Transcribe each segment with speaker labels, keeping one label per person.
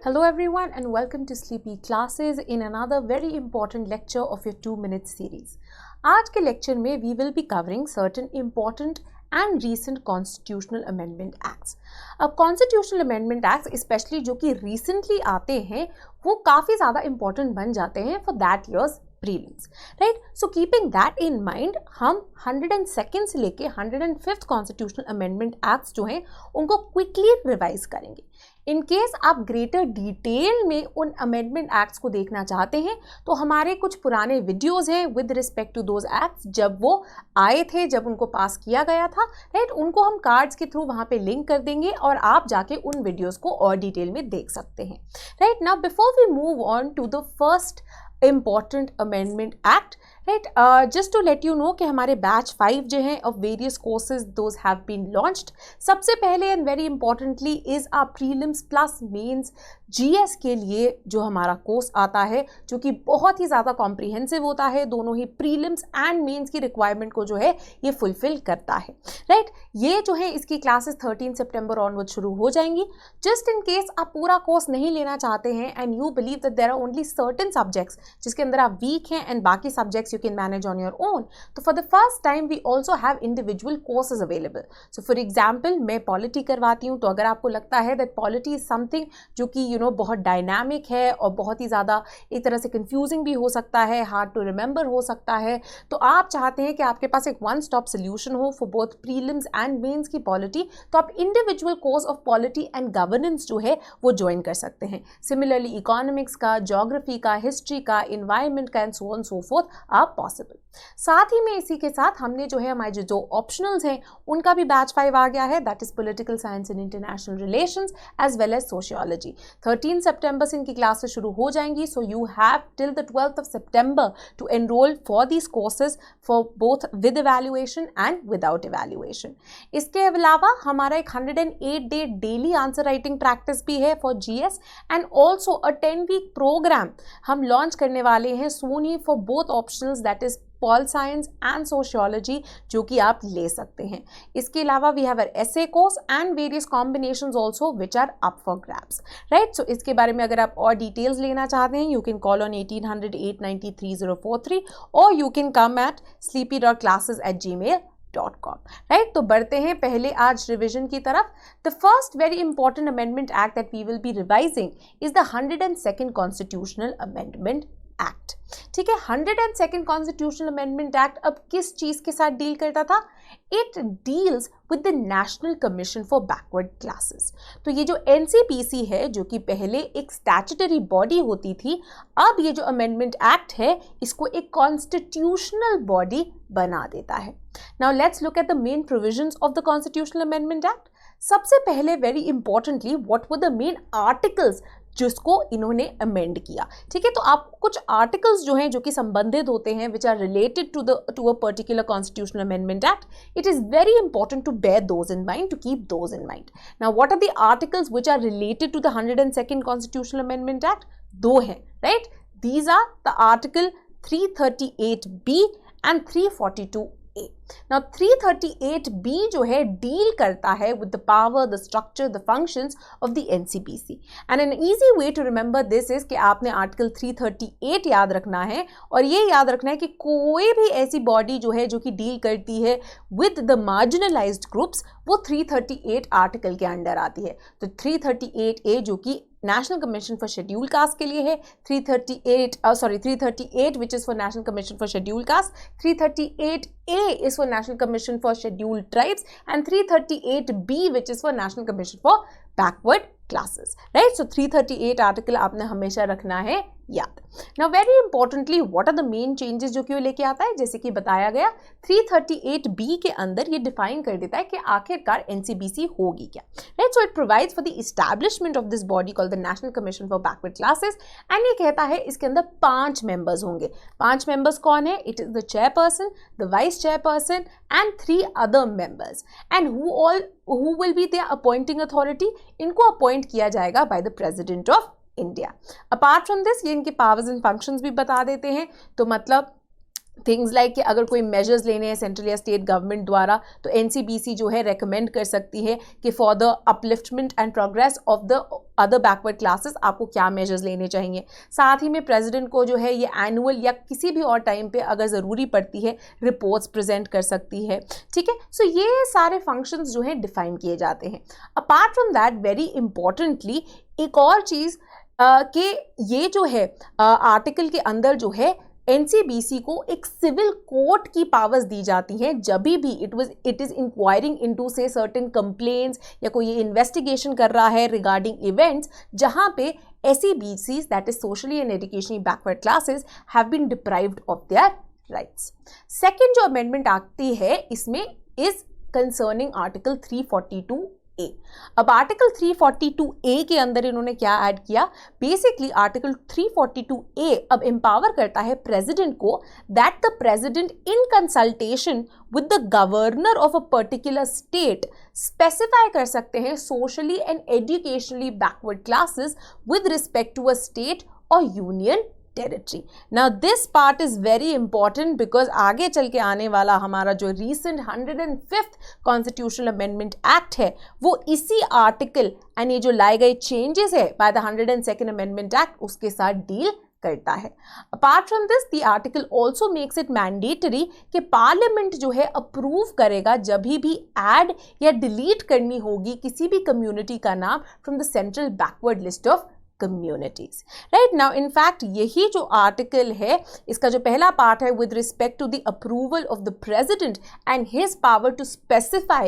Speaker 1: Hello everyone and welcome to Sleepy Classes in another very important lecture of your 2-minute series. आज के lecture में we will be covering certain important and recent constitutional amendment acts. अब constitutional amendment acts especially जो कि recently आते हैं वो काफ़ी ज़्यादा important बन जाते हैं for that year's prelims, right? So keeping that in mind, हम 102nd से लेके 105th constitutional amendment acts जो हैं उनको quickly revise करेंगे. इन केस आप ग्रेटर डिटेल में उन अमेंडमेंट एक्ट्स को देखना चाहते हैं तो हमारे कुछ पुराने वीडियोस हैं with respect to those acts जब वो आए थे, जब उनको पास किया गया था, राइट? उनको हम कार्ड्स के थ्रू वहाँ पे लिंक कर देंगे और आप जाके उन वीडियोस को और डिटेल में देख सकते हैं, right? Now before we move on to the first important amendment act, right? Just to let you know कि हमारे बैच 5 जो हैं of various courses those have been launched. सबसे पहले and very importantly is our prelims plus mains GS के लिए जो हमारा कोर्स आता है जो कि बहुत ही ज़्यादा कॉम्प्रिहेंसिव होता है, दोनों ही प्रीलिम्स एंड मेंस की रिक्वायरमेंट को जो है ये फुलफिल करता है, राइट? ये जो है इसकी क्लासेस 13 सितंबर ऑनवर्ड शुरू हो जाएंगी. जस्ट इन केस आप पूरा कोर्स नहीं लेना चाहते हैं and you believe that there are only certain subjects जिसके अंदर आप वीक हैं एंड बाकी subjects you can manage on your own, तो for the first time we also have individual courses available. So for example मैं polity करवाती हूँ, तो अगर आपको लगता है दैट पॉलिटी इज समथिंग जो कि बहुत डायनामिक है और बहुत ही ज़्यादा एक तरह से कंफ्यूजिंग भी हो सकता है, हार्ड टू रिमेंबर हो सकता है, तो आप चाहते हैं कि आपके पास एक वन स्टॉप सोल्यूशन हो for both prelims and mains की पॉलिटी, तो आप individual course of polity and governance जो है वो ज्वाइन कर सकते हैं. सिमिलरली इकोनॉमिक्स का, ज्योग्राफी का, हिस्ट्री का, इन्वायरमेंट का and so on so forth are possible. साथ ही में इसी के साथ हमने जो है हमारे जो ऑप्शनल्स हैं उनका भी बैच 5 आ गया है, that is political science and international relations as well as sociology. 13 सितंबर से इनकी क्लासेस शुरू हो जाएंगी, so you have till the 12th of September to enroll for these courses for both with evaluation and without evaluation. इसके अलावा हमारा एक 108 day daily answer writing practice भी है for GS and also a 10-week programme हम launch करने वाले हैं सोन ही for both optionals, that is pol science and sociology, जो कि आप ले सकते हैं. इसके अलावा we have a essay course and various combinations also which are up for grabs, right? So इसके बारे में अगर आप और डिटेल्स लेना चाहते हैं यू कैन कॉल ऑन 1800-893-3043 और you can come at sleepy.classes@gmail.com, right? तो बढ़ते हैं पहले आज रिविजन की तरफ. The first very important amendment act that we will be revising is the 102nd constitutional amendment act. ठीक है, 102nd कॉन्स्टिट्यूशनल अमेंडमेंट एक्ट अब किस चीज के साथ डील करता था? It deals with the national commission for backward classes. तो ये जो NCPC है जो कि पहले एक स्टैट्यूटरी बॉडी होती थी, अब ये जो अमेंडमेंट एक्ट है इसको एक कॉन्स्टिट्यूशनल बॉडी बना देता है. Now let's look at the main provisions of the constitutional amendment act. सबसे पहले very importantly what were the main articles जिसको इन्होंने अमेंड किया. ठीक है, तो आप कुछ आर्टिकल्स जो हैं जो कि संबंधित होते हैं which are related to a particular constitutional amendment act, it is very important to bear those in mind, to keep those in mind. Now what are the articles which are related to the 102nd constitutional amendment act? 2 हैं, right? These are the article 338B and 342A. Now 338B जो है deal करता है with the power, the structure, the functions of the NCPC. And an easy way to remember this is कि आपने article 338 याद रखना है और ये याद रखना है कि कोई भी ऐसी बॉडी जो है जो कि डील करती है with the marginalized groups वो 338 आर्टिकल के अंडर आती है. तो 338A जो कि national commission for schedule caste के लिए है, 338 which is for national commission for schedule caste, 338A is for national commission for schedule tribes and 338B which is for national commission for backward classes, right? So 338 article आपने हमेशा रखना है याद. Now very importantly what are the main changes जो कि वो लेके आता है, जैसे कि बताया गया 338B के अंदर ये डिफाइन कर देता है कि आखिरकार NCPC होगी क्या, right? So it provides for the establishment of this body called the national commission for backward classes and ये कहता है इसके अंदर 5 मेंबर्स होंगे. 5 मेंबर्स कौन है? It is the chairperson, the vice chairperson and 3 other members and who will be their appointing authority? इनको appoint किया जाएगा by the President of India. Apart from this ये इनके powers and functions भी बता देते हैं. तो मतलब थिंग्स लाइक कि अगर कोई मेजर्स लेने हैं सेंट्रल या स्टेट गवर्नमेंट द्वारा तो एनसीबीसी जो है रेकमेंड कर सकती है कि for the upliftment and progress of the other backward classes आपको क्या मेजर्स लेने चाहिए। साथ ही में प्रेसिडेंट को जो है ये एनुअल या किसी भी और टाइम पे अगर ज़रूरी पड़ती है रिपोर्ट्स प्रेजेंट कर सकती है, ठीक है। सो ये सारे फंक्शंस जो हैं डिफाइन किए जाते हैं। Apart from that very importantly एक और चीज़ कि ये जो है आर्टिकल के अंदर जो है एनसीबीसी को एक सिविल कोर्ट की पावर्स दी जाती हैं जब भी इट इज इंक्वायरिंग इनटू से सर्टेन कंप्लेंट्स या कोई इन्वेस्टिगेशन कर रहा है रिगार्डिंग इवेंट्स जहां पे SEBCs that is socially and educationally backward classes have been deprived of their rights. Second जो अमेंडमेंट आती है इसमें इज कंसर्निंग आर्टिकल 342A। अब आर्टिकल 342A के अंदर इन्होंने क्या ऐड किया, बेसिकली आर्टिकल 342A अब एम्पावर करता है प्रेसिडेंट को that the president in consultation with the governor of a particular state specify कर सकते हैं socially and educationally backward classes with respect to a state और union territory. Now this part is very important because आगे चल के आने वाला हमारा जो recent 105th constitutional amendment act है वो इसी आर्टिकल एंड ये जो लाए गए चेंजेस है by the 102nd amendment act उसके साथ डील करता है। Apart from this the article also makes it mandatory कि पार्लियामेंट जो है अप्रूव करेगा जब भी ऐड या डिलीट करनी होगी किसी भी कम्युनिटी का नाम from the central backward list of communities right now। in fact यही जो आर्टिकल है इसका जो पहला पार्ट है with respect to the approval of the president and his power to specify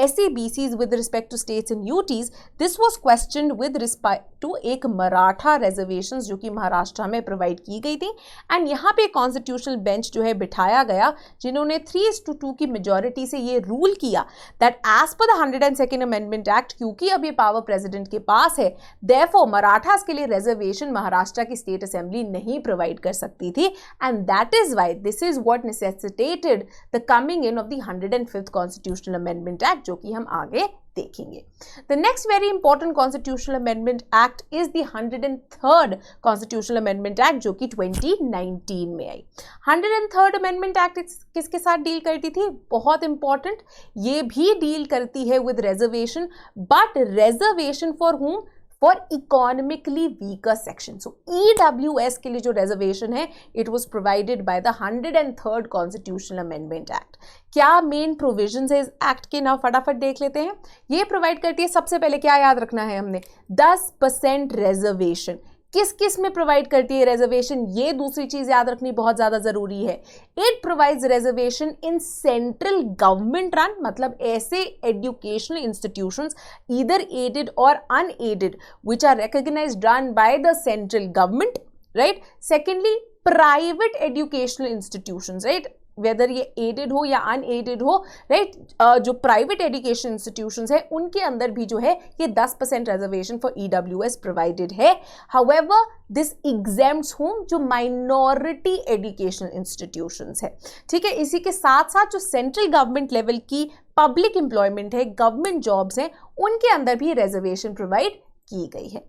Speaker 1: SEBCs with respect to states and UTs, this was questioned with respect to एक Maratha reservations जो कि महाराष्ट्र में प्रोवाइड की गई थी एंड यहाँ पे कॉन्स्टिट्यूशनल बेंच जो है बिठाया गया जिन्होंने 3:2 की मेजॉरिटी से ये रूल किया that as per the 102nd amendment act क्योंकि अब ये पावर प्रेसिडेंट के पास है देयरफॉर मराठास के लिए रिजर्वेशन महाराष्ट्र की स्टेट असेंबली नहीं प्रोवाइड कर सकती थी and that is why this is what necessitated the coming in of the 105th constitutional amendment act जो कि हम आगे देखेंगे। The next very important constitutional amendment act is the 103rd constitutional amendment act जो कि 2019 में आई। 103rd अमेंडमेंट एक्ट किसके साथ डील करती थी, बहुत इंपॉर्टेंट, ये भी डील करती है with reservation but reservation for हुम, for economically weaker section. So EWS के लिए जो रिजर्वेशन है it was provided by the 103rd constitutional amendment act. क्या मेन प्रोविजंस है इस एक्ट के, ना फटाफट देख लेते हैं। ये प्रोवाइड करती है, सबसे पहले क्या याद रखना है हमने, 10% रिजर्वेशन। किस किस में प्रोवाइड करती है रिजर्वेशन, ये दूसरी चीज याद रखनी बहुत ज्यादा जरूरी है। It provides reservation in central government run, मतलब ऐसे एजुकेशनल इंस्टीट्यूशंस ईदर एडेड और unaided which are recognised run by the central government, right. Secondly private educational institutions, right, whether ये एडेड हो या अनएडेड हो, राइट, जो प्राइवेट एजुकेशन इंस्टीट्यूशंस है उनके अंदर भी जो है ये 10% रिजर्वेशन फॉर EWS प्रोवाइडेड है। हाउएवर दिस एग्जेम्प्ट्स होम जो माइनॉरिटी एजुकेशनल इंस्टीट्यूशंस है, ठीक है। इसी के साथ साथ जो सेंट्रल गवर्नमेंट लेवल की पब्लिक एम्प्लॉयमेंट है, गवर्नमेंट जॉब्स हैं, उनके अंदर भी रिजर्वेशन प्रोवाइड की गई है।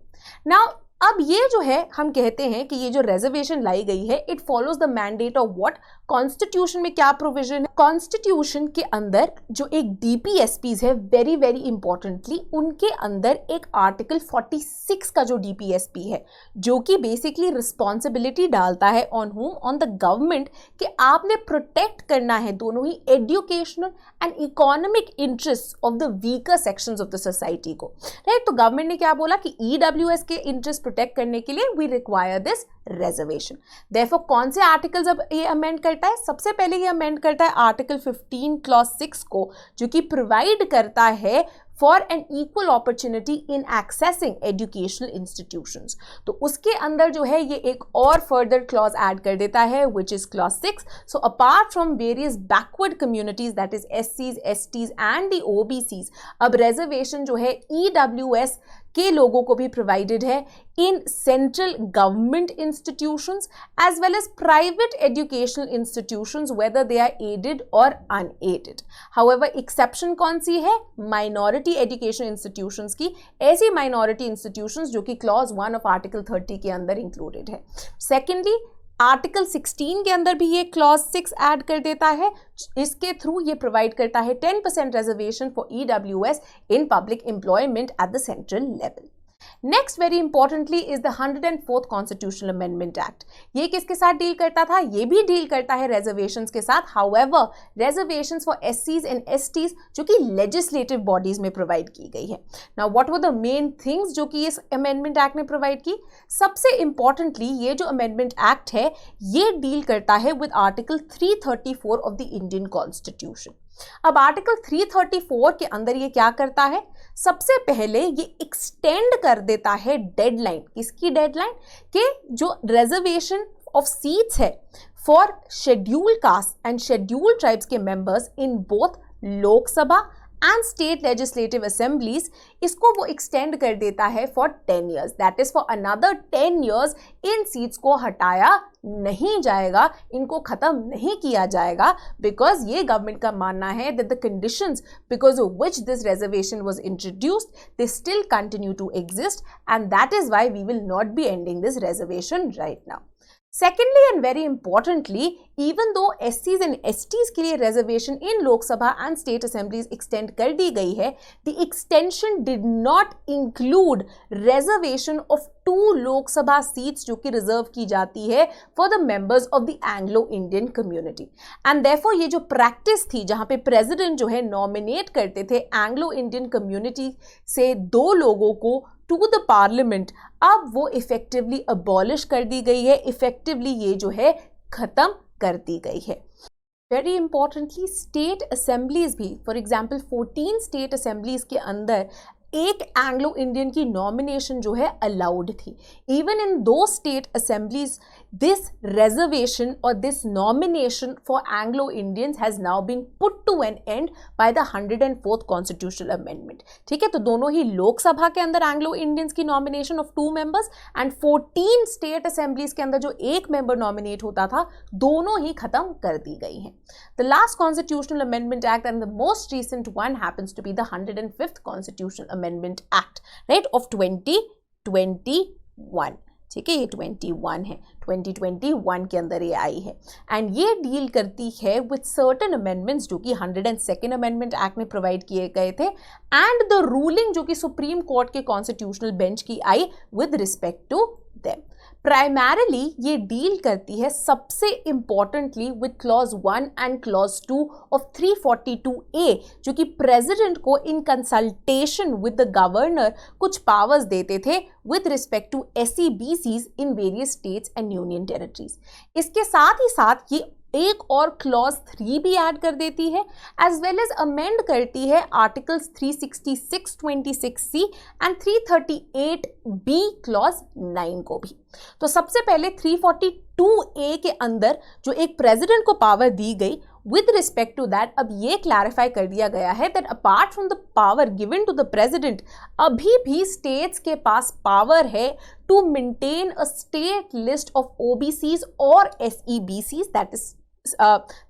Speaker 1: नाउ अब ये जो है हम कहते हैं कि ये जो रिजर्वेशन लाई गई है it follows the mandate of what, constitution में क्या प्रोविजन है, कॉन्स्टिट्यूशन के अंदर जो एक DPSPs है वेरी वेरी इंपॉर्टेंटली उनके अंदर एक आर्टिकल 46 का जो DPSP है जो कि बेसिकली रिस्पॉन्सिबिलिटी डालता है on home, on the government कि आपने प्रोटेक्ट करना है दोनों ही educational and economic interest of the weaker sections of the society को, राइट। तो गवर्नमेंट ने क्या बोला कि EWS के इंटरेस्ट प्रोटेक्ट करने के लिए we require this reservation. Therefore कौन से आर्टिकल्स अब ये अमेंड करता है, सबसे पहले ये अमेंड करता है आर्टिकल 15 क्लॉज 6 को जो कि प्रोवाइड करता है for an equal opportunity in accessing educational institutions. तो उसके अंदर जो है ये एक और फर्दर क्लॉज ऐड कर देता है which is clause 6। So apart from various backward communities that is SCs, STs and the OBCs, अब रिजर्वेशन जो है EWS के लोगों को भी प्रोवाइडेड है in central government institutions as well as private educational institutions whether they are aided और unaided. However exception कौन सी है, माइनॉरिटी एजुकेशन इंस्टीट्यूशंस की, ऐसी माइनॉरिटी इंस्टीट्यूशंस जो कि क्लॉज 1 ऑफ आर्टिकल 30 के अंदर इंक्लूडेड है। सेकेंडली आर्टिकल 16 के अंदर भी ये क्लॉज 6 ऐड कर देता है, इसके थ्रू ये प्रोवाइड करता है 10% reservation for EWS in public employment at the central level. Next very importantly is the 104th constitutional amendment act. ये किसके साथ डील करता था? ये भी डील करता है रिजर्वेशंस के साथ, however reservations for SCs and STs जो कि लेजिस्लेटिव बॉडीज में प्रोवाइड की गई है। Now what were the main things जो कि इस अमेंडमेंट एक्ट ने प्रोवाइड की? सबसे इंपॉर्टेंटली ये जो अमेंडमेंट एक्ट है ये डील करता है with article 334 of the Indian constitution. अब आर्टिकल 334 के अंदर ये क्या करता है? सबसे पहले ये एक्सटेंड कर देता है डेडलाइन। किसकी डेडलाइन? कि जो रिजर्वेशन ऑफ सीट्स है for schedule caste and schedule tribes के members in both Lok Sabha and state legislative assemblies, इसको वो एक्सटेंड कर देता है for 10 years, that is for another 10 years। इन सीट्स को हटाया नहीं जाएगा, इनको खत्म नहीं किया जाएगा, बिकॉज ये गवर्नमेंट का मानना है that the conditions because of which this reservation was introduced they still continue to exist and that is why we will not be ending this reservation right now. Secondly and very importantly, even though SCs and STs के लिए reservation in Lok Sabha and state assemblies extend कर दी गई है, the extension did not include reservation of 2 Lok Sabha seats जो कि reserve की जाती है for the members of the Anglo-Indian community. And therefore ये जो practice थी जहाँ पे president जो है nominate करते थे Anglo-Indian community से 2 लोगों को टू द पार्लियामेंट, अब वो इफेक्टिवली अबॉलिश कर दी गई है, इफेक्टिवली ये जो है खत्म कर दी गई है। वेरी इंपॉर्टेंटली स्टेट असेंबलीज भी, फॉर एग्जाम्पल 14 स्टेट असेंबलीज के अंदर एक एंग्लो इंडियन की नॉमिनेशन जो है अलाउड थी। इवन इन दो स्टेट असेंबलीज दिस रिजर्वेशन और this nomination for Anglo Indians has now been put to an end by the 104th constitutional amendment. ठीक है, तो दोनों ही लोकसभा के अंदर एंग्लो इंडियंस की nomination of 2 members and 14 state assemblies के अंदर जो 1 member नॉमिनेट होता था, दोनों ही खत्म कर दी गई हैं। The last constitutional amendment act and the most recent one happens to be the 105th constitutional amendment act, right, of 2021। ठीक है, ये 21 है, 2021 के अंदर ये आई है एंड ये डील करती है विद सर्टन अमेंडमेंट्स जो कि 102nd अमेंडमेंट एक्ट में प्रोवाइड किए गए थे एंड द रूलिंग जो कि सुप्रीम कोर्ट के कॉन्स्टिट्यूशनल बेंच की आई with respect to them. Primarily ये डील करती है सबसे importantly with clause 1 and clause 2 of 342A जो कि प्रेसिडेंट को in consultation with the governor कुछ पावर्स देते थे with respect to SEBCs in various states and union territories. इसके साथ ही साथ ये एक और क्लॉज 3 भी ऐड कर देती है एज वेल एज अमेंड करती है articles 366(26)(c) and 338B clause 9 को भी। तो सबसे पहले 342A के अंदर जो एक प्रेसिडेंट को पावर दी गई विद रिस्पेक्ट टू दैट, अब ये क्लैरिफाई कर दिया गया है that apart from the power given to the president, अभी भी स्टेट्स के पास पावर है to maintain a state list of OBCs और SEBCs,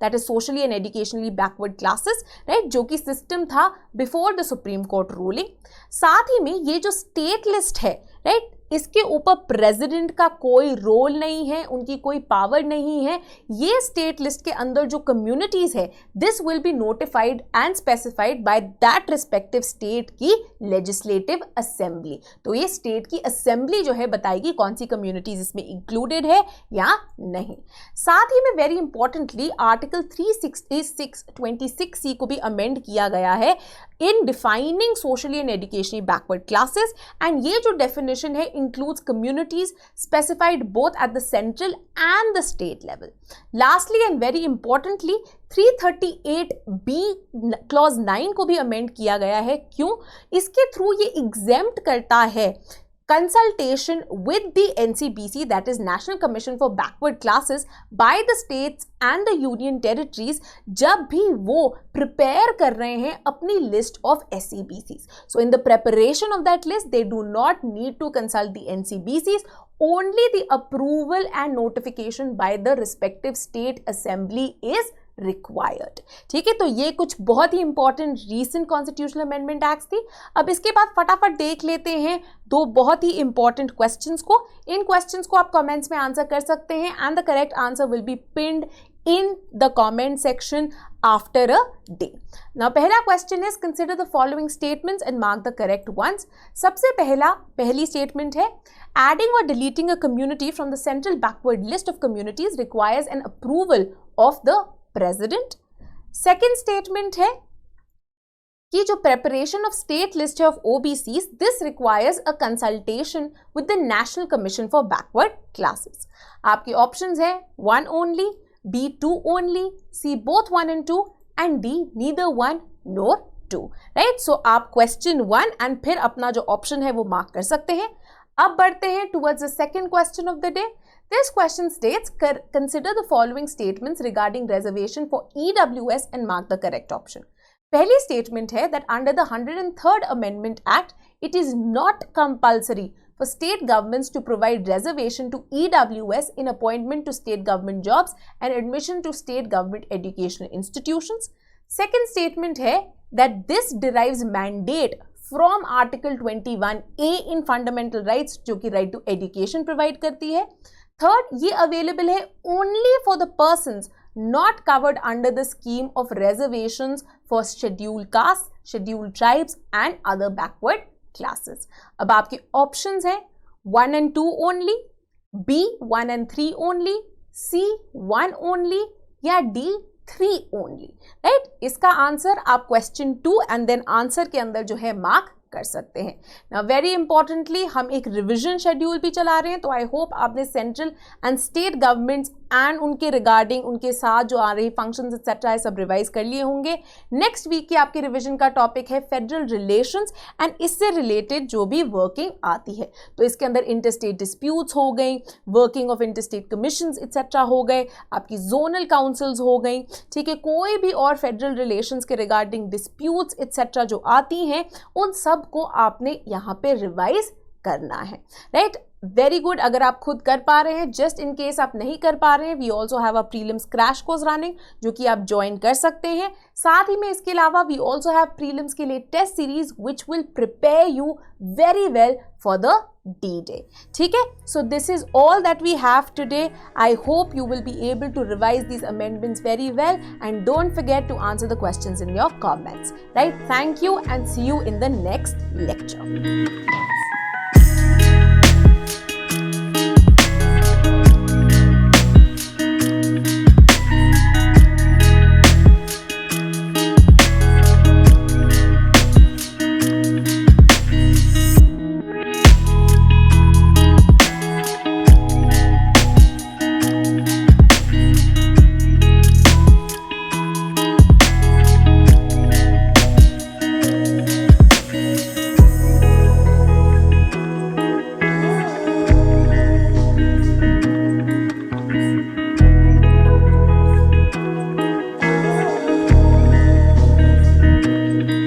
Speaker 1: that is socially and educationally backward classes, right, जो कि सिस्टम था before the supreme court ruling. साथ ही में ये जो स्टेट लिस्ट है, राइट, इसके ऊपर प्रेसिडेंट का कोई रोल नहीं है, उनकी कोई पावर नहीं है। ये स्टेट लिस्ट के अंदर जो कम्युनिटीज है this will be notified and specified by that respective state की लेजिस्लेटिव असेंबली। तो ये स्टेट की असेंबली जो है बताएगी कौन सी कम्युनिटीज इसमें इंक्लूडेड है या नहीं। साथ ही में वेरी इंपॉर्टेंटली आर्टिकल 366(26)(c) को भी अमेंड किया गया है इन defining socially and educationally backward classes and ये जो डेफिनेशन है includes communities specified both at the central and the state level. Lastly and very importantly 338B clause 9 को भी अमेंड किया गया है। क्यों? इसके थ्रू ये exempt करता है consultation with the NCBC, that is National Commission for Backward Classes, by the states and the union territories जब भी वो prepare कर रहे हैं अपनी list of SEBCs. So in the preparation of that list, they do not need to consult the NCBCs. Only the approval and notification by the respective state assembly is required. ठीक है, तो ये कुछ बहुत ही important recent constitutional amendment acts थी। अब इसके बाद फटाफट देख लेते हैं दो बहुत ही इंपॉर्टेंट क्वेश्चंस को। इन क्वेश्चंस को आप कमेंट्स में आंसर कर सकते हैं and the correct answer will be pinned in the comment section after a day. Now पहला question is consider the following statements and mark the correct ones. सबसे पहली statement है adding or deleting a community from the central backward list of communities requires an approval of the president. Second statement है कि जो preparation of state list of OBCs, this requires a consultation with the National Commission for Backward Classes. आपके options है 1 only, B 2 only, C both 1 and 2 and D neither 1 nor 2. Right? So आप question 1 and फिर अपना जो option है वो mark कर सकते हैं. अब बढ़ते हैं towards the second question of the day. This question states, consider the following statements regarding reservation for EWS and mark the correct option. पहली statement है that under the 103rd Amendment Act, it is not compulsory for state governments to provide reservation to EWS in appointment to state government jobs and admission to state government educational institutions. Second statement है that this derives mandate from Article 21A in Fundamental Rights, जो कि right to education provide करती है. Third, ये available है only for the persons not covered under the scheme of reservations for scheduled castes, scheduled tribes and other backward classes. अब आपके options हैं 1 and 2 only, B 1 and 3 only, C 1 only या D 3 only. Right? इसका answer आप question 2 and then answer के अंदर जो है मार्क कर सकते हैं. Now very importantly हम एक रिविजन शेड्यूल भी चला रहे हैं, तो आई होप आपने central and state governments and उनके रिगार्डिंग उनके साथ जो आ रही फंक्शंस एक्सेट्रा है सब रिवाइज कर लिए होंगे. नेक्स्ट वीक की आपके रिविजन का टॉपिक है फेडरल रिलेशंस एंड इससे रिलेटेड जो भी वर्किंग आती है, तो इसके अंदर इंटरस्टेट डिस्प्यूट्स हो गई, working of interstate commissions etcetera हो गए, आपकी जोनल काउंसिल्स हो गई. ठीक है, कोई भी और फेडरल रिलेशंस के रिगार्डिंग डिस्प्यूट्स एक्सेट्रा जो आती हैं उन सब को आपने यहां पे रिवाइज करना है. Right, very good. अगर आप खुद कर पा रहे हैं, जस्ट इन केस आप नहीं कर पा रहे हैं, we also have a prelims crash course running जो कि आप ज्वाइन कर सकते हैं. साथ ही में इसके अलावा वी ऑल्सो हैव प्रीलिम्स के लिए test series which will prepare you very well for the D-Day. ठीक है, so this is all that we have today. I hope you will be able to revise these amendments very well and don't forget to answer the questions in your comments. Right? Thank you and see you in the next lecture.